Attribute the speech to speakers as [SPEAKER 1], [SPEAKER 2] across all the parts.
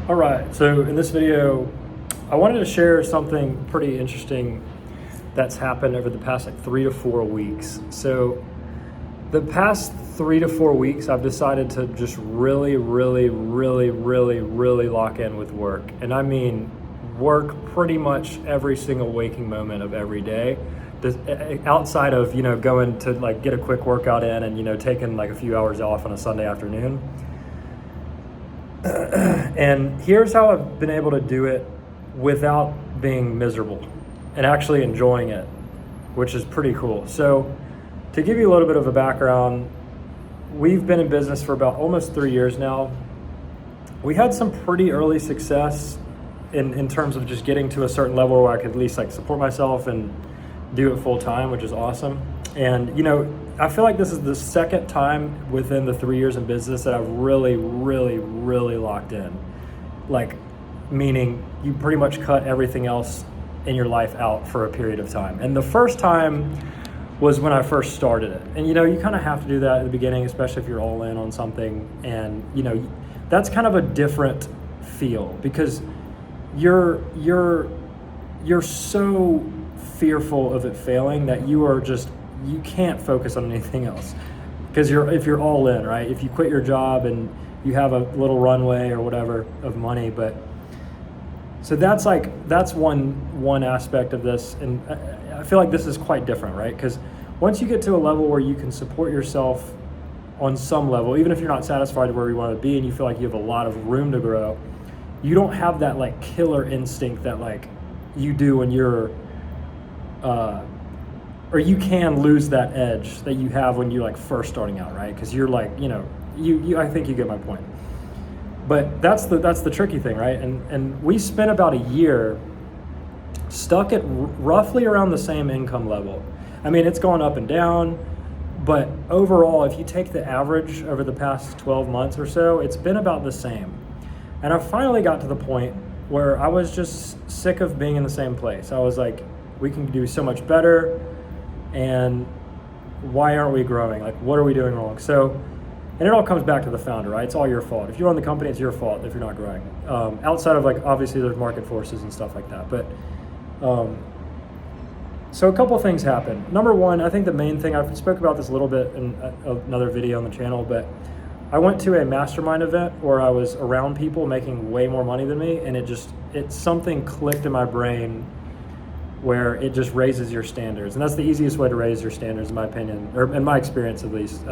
[SPEAKER 1] All right, so in this video, I wanted to share something pretty interesting that's happened over the past 3 to 4 weeks. So the past 3 to 4 weeks, I've decided to just really lock in with work. And I mean work pretty much every single waking moment of every day. Outside of, going to get a quick workout in and, taking a few hours off on a Sunday afternoon. And here's how I've been able to do it without being miserable and actually enjoying it, which is pretty cool. So to give you a little bit of a background, we've been in business for about almost 3 years now. We had some pretty early success in terms of just getting to a certain level where I could at least support myself and do it full time, which is awesome. And I feel like this is the second time within the 3 years in business that I've really locked in. Meaning you pretty much cut everything else in your life out for a period of time. And the first time was when I first started it. And you kind of have to do that at the beginning, especially if you're all in on something. And that's kind of a different feel because you're so fearful of it failing that you can't focus on anything else. Because if you're all in, right? If you quit your job and you have a little runway or whatever of money, so that's one aspect of this, and I feel like this is quite different, right? Because once you get to a level where you can support yourself on some level, even if you're not satisfied where you want to be and you feel like you have a lot of room to grow, you don't have that killer instinct that you do when you're or you can lose that edge that you have when you're first starting out, right? Because you're I think you get my point. But that's the tricky thing, right? And we spent about a year stuck at roughly around the same income level. I mean, it's gone up and down, but overall, if you take the average over the past 12 months or so, it's been about the same. And I finally got to the point where I was just sick of being in the same place. I was like, we can do so much better, and why aren't we growing? What are we doing wrong? So, and it all comes back to the founder, right? It's all your fault. If you run the company, it's your fault if you're not growing. Outside of obviously there's market forces and stuff like that. But so a couple things happened. Number one, I think the main thing, I've spoke about this a little bit in another video on the channel, but I went to a mastermind event where I was around people making way more money than me, and it something clicked in my brain where it just raises your standards. And that's the easiest way to raise your standards, in my opinion, or in my experience at least,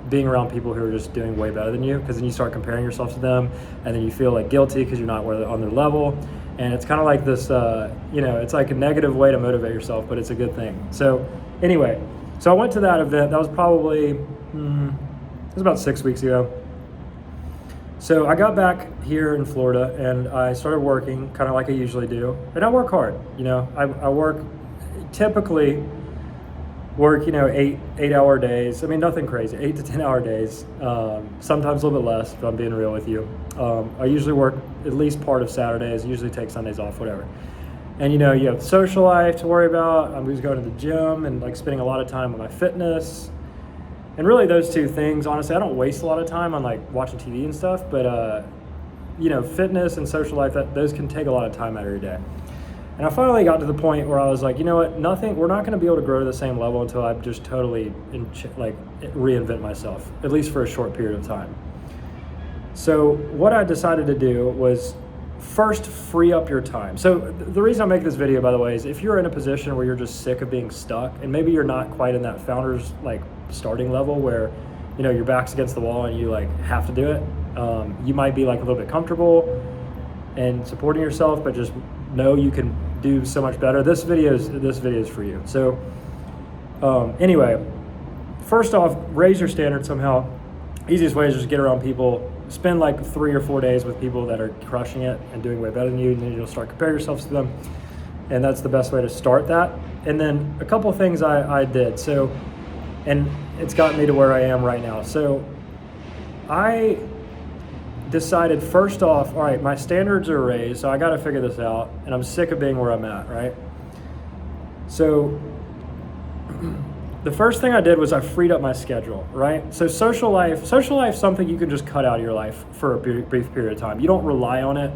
[SPEAKER 1] being around people who are just doing way better than you, because then you start comparing yourself to them, and then you feel guilty because you're not on their level. And it's kind of like this, it's like a negative way to motivate yourself, but it's a good thing. So anyway, so I went to that event. That was probably, it was about 6 weeks ago. So I got back here in Florida and I started working kind of like I usually do. And I work hard, I typically work, 8-hour days. I mean, nothing crazy, 8 to 10 hour days. Sometimes a little bit less, if I'm being real with you. I usually work at least part of Saturdays, usually take Sundays off, whatever. And you have social life to worry about. I'm just going to the gym and spending a lot of time on my fitness. And really those two things, honestly, I don't waste a lot of time on watching TV and stuff, but fitness and social life, those can take a lot of time out of your day. And I finally got to the point where I was like, you know what, we're not gonna be able to grow to the same level until I just totally reinvent myself, at least for a short period of time. So what I decided to do was first free up your time. So the reason I make this video, by the way, is if you're in a position where you're just sick of being stuck, and maybe you're not quite in that founder's starting level where your back's against the wall and you have to do it, you might be a little bit comfortable and supporting yourself, but just know you can do so much better. This video is for you. So anyway, first off, raise your standards somehow. Easiest way is just get around people, spend 3 or 4 days with people that are crushing it and doing way better than you, and then you'll start comparing yourself to them. And that's the best way to start that. And then a couple of things I did. So, and it's gotten me to where I am right now. So I decided first off, all right, my standards are raised, so I got to figure this out, and I'm sick of being where I'm at, right? So the first thing I did was I freed up my schedule, right? So social life, something you can just cut out of your life for a brief period of time. You don't rely on it.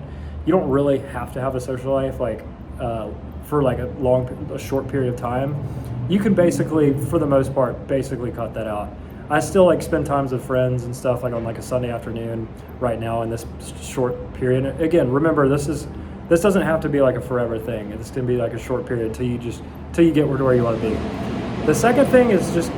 [SPEAKER 1] You don't really have to have a social life for like a short period of time. You can basically, for the most part, basically cut that out. I still like spend times with friends and stuff like on like a Sunday afternoon right now in this short period. Again, remember this doesn't have to be like a forever thing. It's gonna be like a short period till you get where you want to be. The second thing is just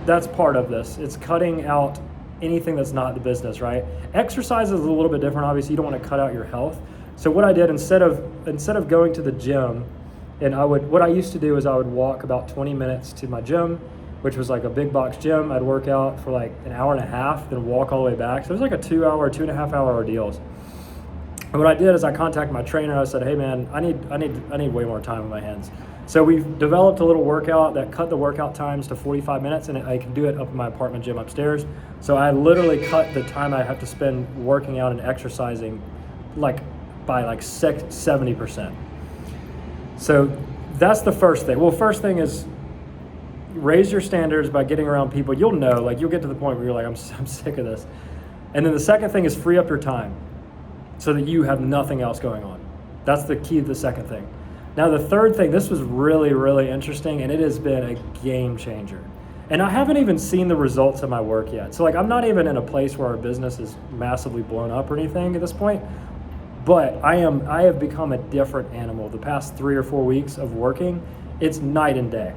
[SPEAKER 1] that's part of this. It's cutting out anything that's not the business, right? Exercise is a little bit different. Obviously, you don't want to cut out your health. So what I did instead of going to the gym, and what I used to do is I would walk about 20 minutes to my gym, which was like a big box gym. I'd work out for like an hour and a half, then walk all the way back. So it was like a 2.5 hour ordeals. And what I did is I contacted my trainer. I said, hey man, I need way more time on my hands. So we've developed a little workout that cut the workout times to 45 minutes, and I can do it up in my apartment gym upstairs. So I literally cut the time I have to spend working out and exercising by 70%. So that's the first thing. Well, first thing is raise your standards by getting around people. You'll know, you'll get to the point where you're like, I'm sick of this. And then the second thing is free up your time so that you have nothing else going on. That's the key to the second thing. Now, the third thing, this was really, really interesting, and it has been a game changer. And I haven't even seen the results of my work yet. So I'm not even in a place where our business is massively blown up or anything at this point, but I have become a different animal. The past 3 or 4 weeks of working, it's night and day.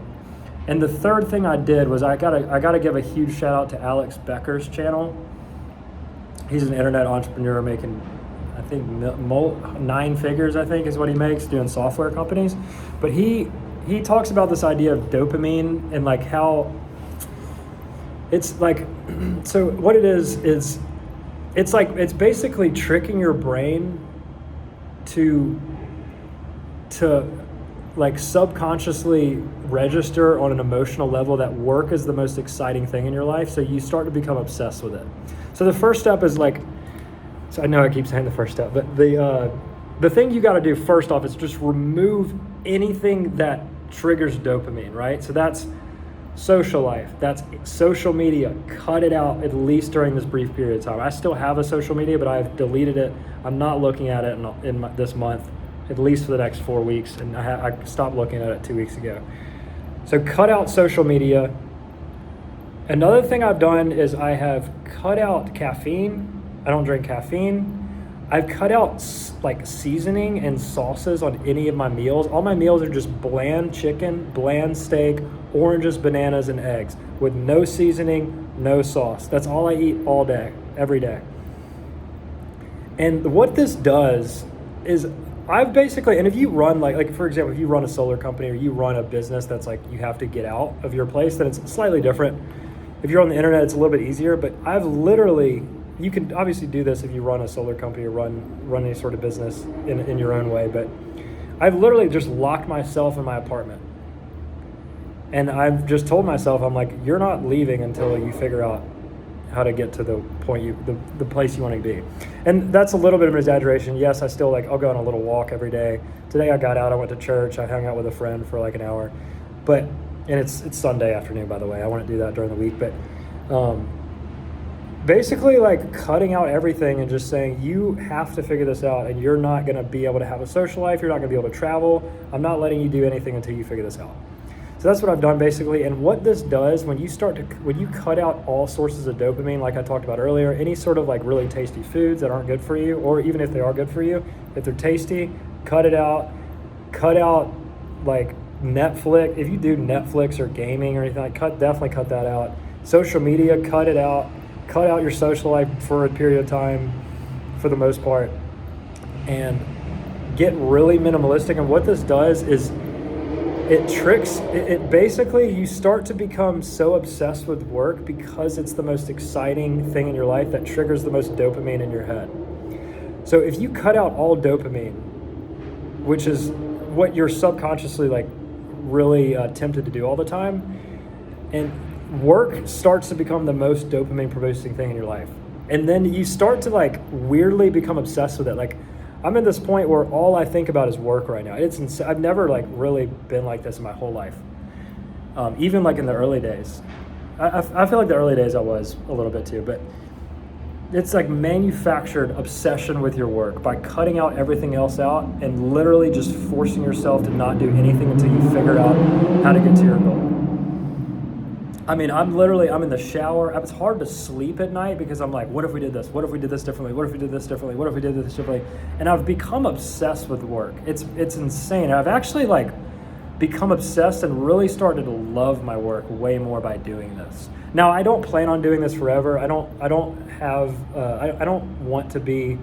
[SPEAKER 1] And the third thing I did was I gotta give a huge shout out to Alex Becker's channel. He's an internet entrepreneur making, I think 9 figures, I think is what he makes doing software companies. But he talks about this idea of dopamine and how it's like, so what it is it's basically tricking your brain to subconsciously register on an emotional level that work is the most exciting thing in your life. So you start to become obsessed with it. So the first step is so I know I keep saying the first step, but the thing you got to do first off is just remove anything that triggers dopamine, right? So that's social life, that's social media. Cut it out at least during this brief period of time. I still have a social media, but I've deleted it. I'm not looking at it this month, at least for the next 4 weeks, and I stopped looking at it 2 weeks ago. So cut out social media. Another thing I've done is I have cut out caffeine. I don't drink caffeine. I've cut out seasoning and sauces on any of my meals. All my meals are just bland chicken, bland steak, oranges, bananas, and eggs with no seasoning, no sauce. That's all I eat all day, every day. And what this does is I've basically, and if you run for example, if you run a solar company or you run a business that's you have to get out of your place, then it's slightly different. If you're on the internet, it's a little bit easier, but you can obviously do this if you run a solar company or run any sort of business in your own way, but I've literally just locked myself in my apartment. And I've just told myself, I'm like, you're not leaving until you figure out how to get to the point the place you want to be. And that's a little bit of an exaggeration. Yes, I still I'll go on a little walk every day. Today I got out, I went to church, I hung out with a friend for an hour. And it's Sunday afternoon, by the way. I want to do that during the week, but basically cutting out everything and just saying you have to figure this out, and you're not going to be able to have a social life, you're not going to be able to travel. I'm not letting you do anything until you figure this out. So that's what I've done basically. And what this does, when you cut out all sources of dopamine, like I talked about earlier, any sort of really tasty foods that aren't good for you, or even if they are good for you, if they're tasty, cut it out. Cut out Netflix. If you do Netflix or gaming or anything, definitely cut that out. Social media, cut it out. Cut out your social life for a period of time, for the most part, and get really minimalistic. And what this does is it basically, you start to become so obsessed with work because it's the most exciting thing in your life that triggers the most dopamine in your head. So if you cut out all dopamine, which is what you're subconsciously really tempted to do all the time, and work starts to become the most dopamine producing thing in your life. And then you start to weirdly become obsessed with it. I'm at this point where all I think about is work right now. I've never really been like this in my whole life. Even like in the early days. I feel like the early days I was a little bit too, but it's like manufactured obsession with your work by cutting out everything else out and literally just forcing yourself to not do anything until you figure out how to get to your goal. I mean, I'm in the shower. It's hard to sleep at night because I'm like, what if we did this? What if we did this differently? What if we did this differently? What if we did this differently? And I've become obsessed with work. It's insane. I've actually like become obsessed and really started to love my work way more by doing this. Now, I don't plan on doing this forever. I don't want to be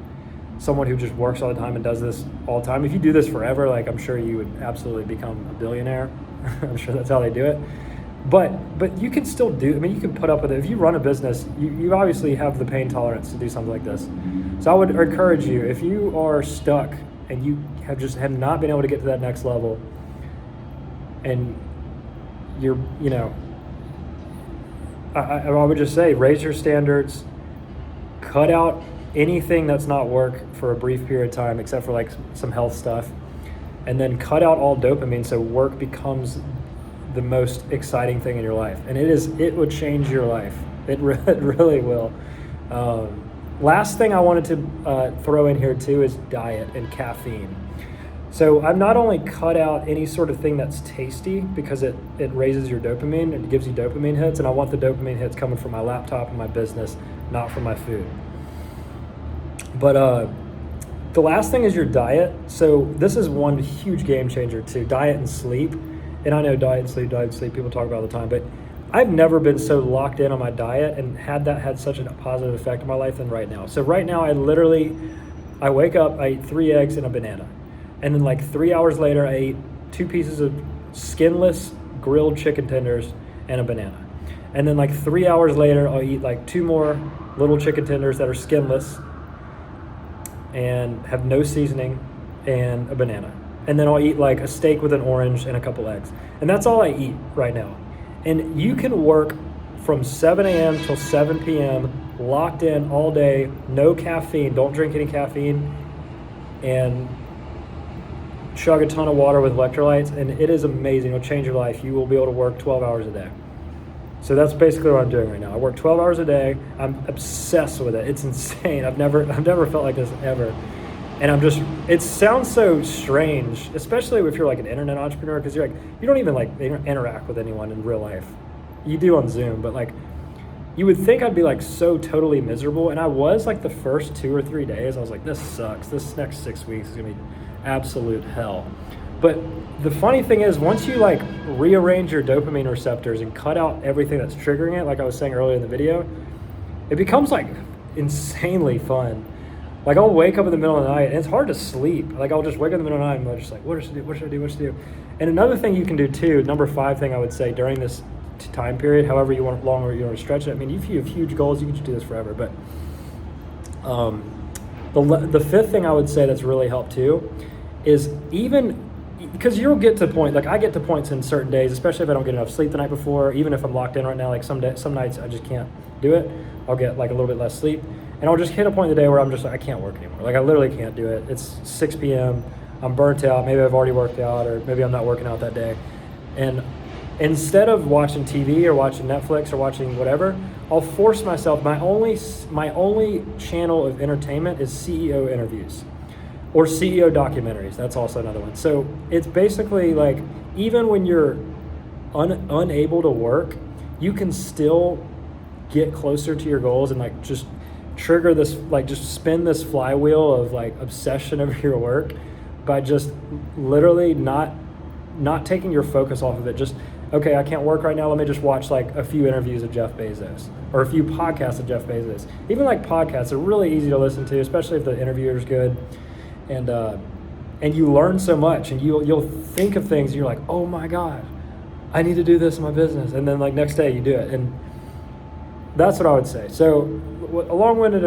[SPEAKER 1] someone who just works all the time and does this all the time. If you do this forever, like I'm sure you would absolutely become a billionaire. I'm sure that's how they do it. But you can still do, I mean, you can put up with it. If you run a business, you obviously have the pain tolerance to do something like this. So I would encourage you, if you are stuck and you have not been able to get to that next level, and you're, I would just say, raise your standards, cut out anything that's not work for a brief period of time, except for like some health stuff, and then cut out all dopamine so work becomes the most exciting thing in your life. And it would change your life. It really will. Last thing I wanted to throw in here too is diet and caffeine. So I've not only cut out any sort of thing that's tasty because it raises your dopamine and gives you dopamine hits, and I want the dopamine hits coming from my laptop and my business, not from my food. But the last thing is your diet. So this is one huge game changer too, diet and sleep. And I know diet and sleep, people talk about it all the time, but I've never been so locked in on my diet and had such a positive effect on my life than right now. So right now I wake up, I eat 3 eggs and a banana. And then like 3 hours later, I eat 2 pieces of skinless grilled chicken tenders and a banana. And then like 3 hours later, I'll eat like 2 more little chicken tenders that are skinless and have no seasoning and a banana. And then I'll eat like a steak with an orange and a couple eggs. And that's all I eat right now. And you can work from 7 a.m. till 7 p.m. locked in all day, no caffeine, don't drink any caffeine, and chug a ton of water with electrolytes, and it is amazing. It'll change your life. You will be able to work 12 hours a day. So that's basically what I'm doing right now. I work 12 hours a day. I'm obsessed with it. It's insane. I've never felt like this ever. And it sounds so strange, especially if you're like an internet entrepreneur, because you don't even like interact with anyone in real life. You do on Zoom, but like you would think I'd be like so totally miserable. And I was like the first 2 or 3 days, I was like, this sucks. This next 6 weeks is gonna be absolute hell. But the funny thing is, once you like rearrange your dopamine receptors and cut out everything that's triggering it, like I was saying earlier in the video, it becomes like insanely fun. Like I'll wake up in the middle of the night and it's hard to sleep. Like I'll just wake up in the middle of the night and I'm just like, what should I do? And another thing you can do too, number 5 thing I would say during this time period, however longer you want to stretch it. I mean, if you have huge goals, you can just do this forever. But the 5th thing I would say that's really helped too is, even because you'll get to point, like I get to points in certain days, especially if I don't get enough sleep the night before, even if I'm locked in right now, like some nights I just can't do it. I'll get like a little bit less sleep. And I'll just hit a point in the day where I'm just like, I can't work anymore. Like I literally can't do it. It's 6 p.m. I'm burnt out. Maybe I've already worked out, or maybe I'm not working out that day. And instead of watching TV or watching Netflix or watching whatever, I'll force myself. My only channel of entertainment is CEO interviews or CEO documentaries. That's also another one. So it's basically like, even when you're unable to work, you can still get closer to your goals and like just trigger this, like just spin this flywheel of like obsession over your work by just literally not taking your focus off of it. Just, okay, I can't work right now. Let me just watch like a few interviews of Jeff Bezos or a few podcasts of Jeff Bezos. Even like podcasts are really easy to listen to, especially if the interviewer is good. And you learn so much, and you'll think of things and you're like, oh my God, I need to do this in my business. And then like next day you do it. And that's what I would say. So a long-winded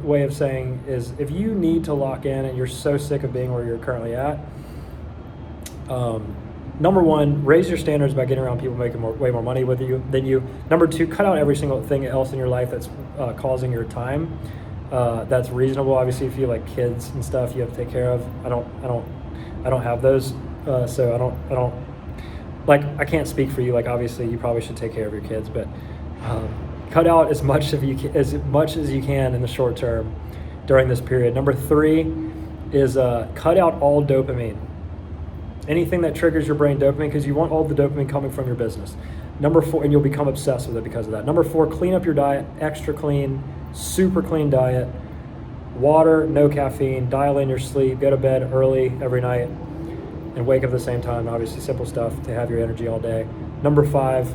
[SPEAKER 1] way of saying is, if you need to lock in and you're so sick of being where you're currently at, number 1, raise your standards by getting around people making way more money than you. Number 2, cut out every single thing else in your life that's causing your time. That's reasonable. Obviously, if you have like kids and stuff you have to take care of. I don't have those, so I don't like, I can't speak for you. Like, obviously, you probably should take care of your kids, but cut out as much as you can in the short term during this period. Number 3 is cut out all dopamine. Anything that triggers your brain dopamine, because you want all the dopamine coming from your business. Number 4, and you'll become obsessed with it because of that. Number 4, clean up your diet, extra clean, super clean diet. Water, no caffeine, dial in your sleep, go to bed early every night, and wake up at the same time. Obviously, simple stuff to have your energy all day. Number 5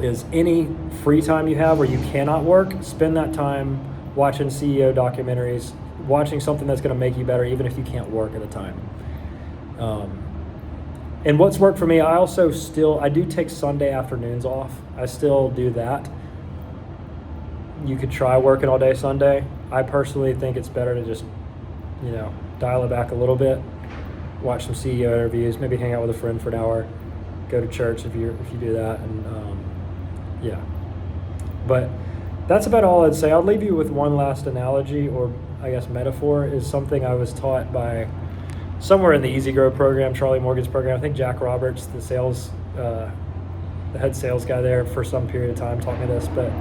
[SPEAKER 1] is any free time you have where you cannot work, spend that time watching CEO documentaries, watching something that's going to make you better, even if you can't work at the time. And what's worked for me, I do take Sunday afternoons off. I still do that. You could try working all day Sunday. I personally think it's better to just, dial it back a little bit, watch some CEO interviews, maybe hang out with a friend for an hour, go to church if you do that, and yeah. But that's about all I'd say. I'll leave you with one last analogy, or I guess metaphor, is something I was taught by somewhere in the Easy Grow program, Charlie Morgan's program. I think Jack Roberts, the head sales guy there for some period of time, taught me this, but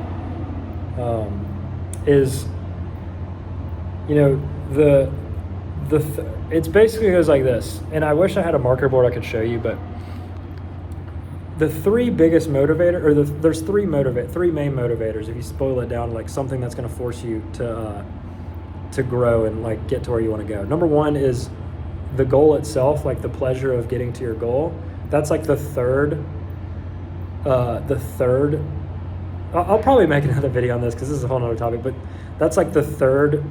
[SPEAKER 1] it's basically goes like this, and I wish I had a marker board I could show you, but the 3 biggest motivator, or there's 3 main motivators if you boil it down, like something that's going to force you to grow and like get to where you want to go. Number 1 is the goal itself, like the pleasure of getting to your goal. That's like the third. I'll probably make another video on this because this is a whole other topic, but that's like the third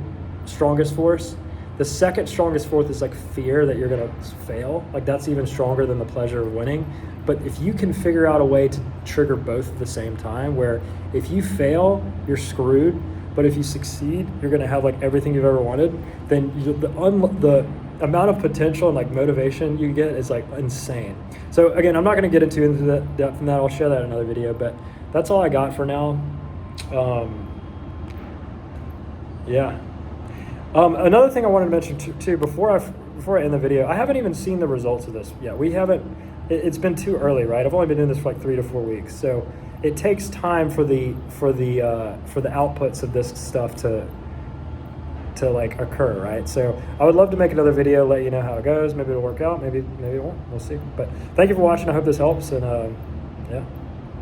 [SPEAKER 1] strongest force. The second strongest force is like fear that you're going to fail. Like that's even stronger than the pleasure of winning. But if you can figure out a way to trigger both at the same time, where if you fail, you're screwed, but if you succeed, you're going to have like everything you've ever wanted, then the amount of potential and like motivation you get is like insane. So again, I'm not going to get into that depth in that. I'll share that in another video, but that's all I got for now. Yeah. Another thing I wanted to mention too, before I end the video, I haven't even seen the results of this yet. It's been too early, right? I've only been doing this for like 3 to 4 weeks. So it takes time for the outputs of this stuff to like occur, right? So I would love to make another video, let you know how it goes. Maybe it'll work out, maybe it won't, we'll see. But thank you for watching. I hope this helps, and yeah.